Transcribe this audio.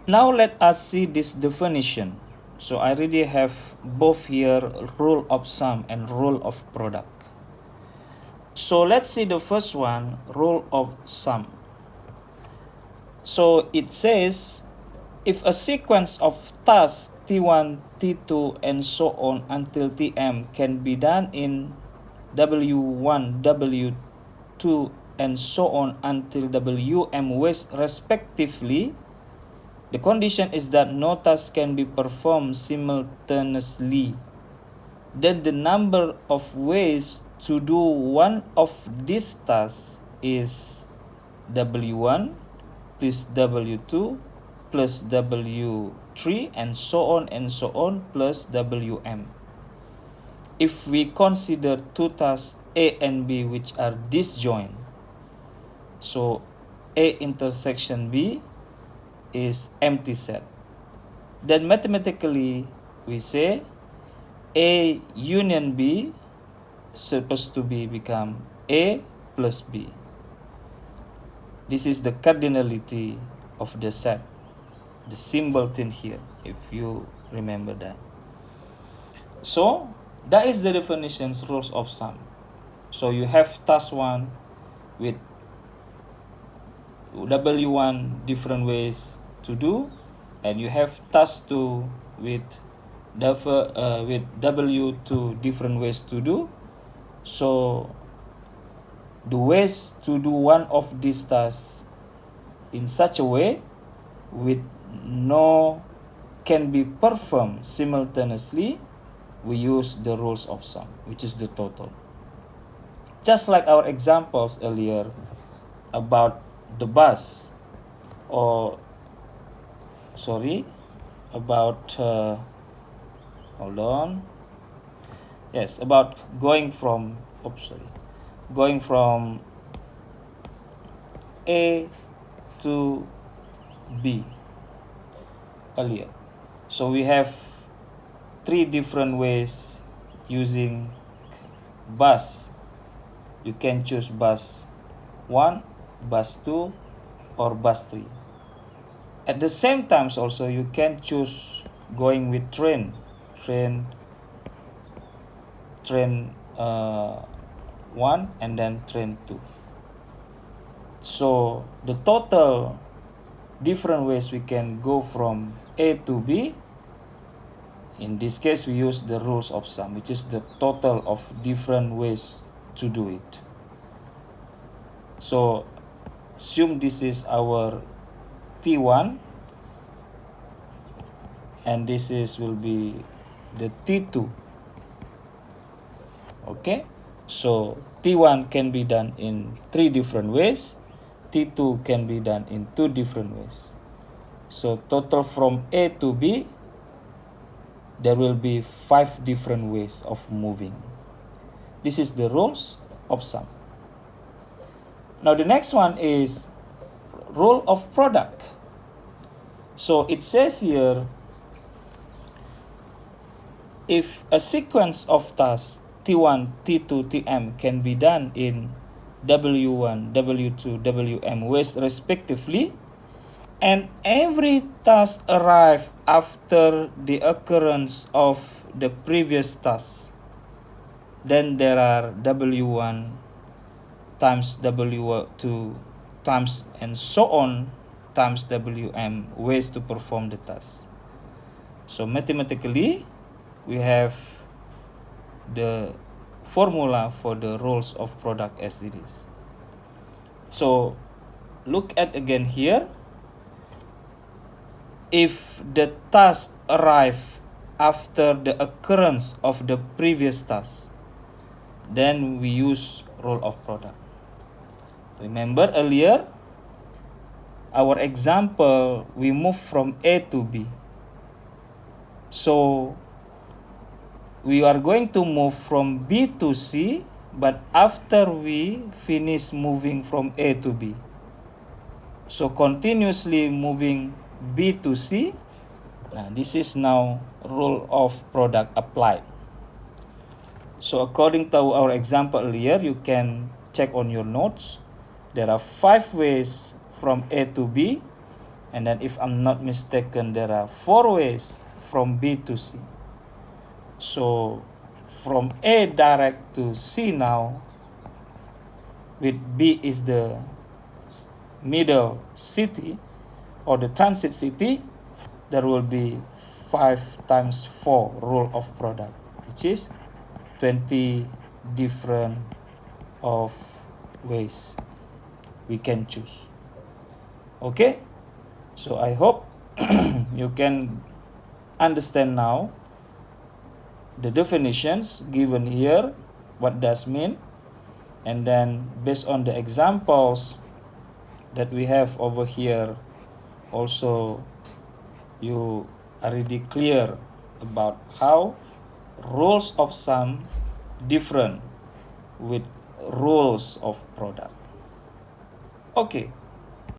Now let us see this definition. So I already have both here, rule of sum and rule of product. So let's see the first one, rule of sum. So it says, if a sequence of tasks T1, T2, and so on until Tm can be done in W1, W2, and so on until Wm ways respectively, the condition is that no task can be performed simultaneously. Then the number of ways to do one of these tasks is W1 plus W2 plus W3 and so on plus Wm. If we consider two tasks A and B which are disjoint, so A intersection B is empty set, then mathematically we say A union B supposed to be become A plus B. This is the cardinality of the set, the symbol thing here, if you remember that. So that is the definitions rules of sum. So you have task 1 with W1 different ways to do, and you have task 2 with W2 different ways to do. So the ways to do one of these tasks in such a way with no can be performed simultaneously, we use the rules of sum, which is the total. Just like our examples earlier about the bus, or about hold on. Yes, about going from A to B earlier. So we have 3 different ways using bus. You can choose bus 1, bus 2, or bus 3. At the same time also you can choose going with train 1 and then train 2. So the total different ways we can go from A to B, in this case we use the rules of sum, which is the total of different ways to do it. So assume this is our T1 and this will be the T2. Okay, so T1 can be done in 3 different ways, T2 can be done in 2 different ways. So total from A to B, there will be 5 different ways of moving. This is the rules of sum. Now the next one is rule of product. So it says here, if a sequence of tasks T1, T2, Tm can be done in W1, W2, Wm ways respectively, and every task arrive after the occurrence of the previous task, then there are W1 times W2 times and so on times Wm ways to perform the task. So mathematically we have the formula for the rules of product as it is. So look at again here, if the task arrive after the occurrence of the previous task, then we use rule of product. Remember earlier our example, we move from A to B. So we are going to move from B to C, but after we finish moving from A to B. So continuously moving B to C. Now this is now rule of product applied. So according to our example earlier, you can check on your notes. There are 5 ways from A to B, And then if I'm not mistaken, there are 4 ways from B to C. So from A direct to C now, with B is the middle city or the transit city, there will be 5 times 4 rule of product, which is 20 different of ways we can choose. Okay, so I hope you can understand now the definitions given here, what does mean, and then based on the examples that we have over here, also you are already clear about how rules of sum different with rules of product. Okay,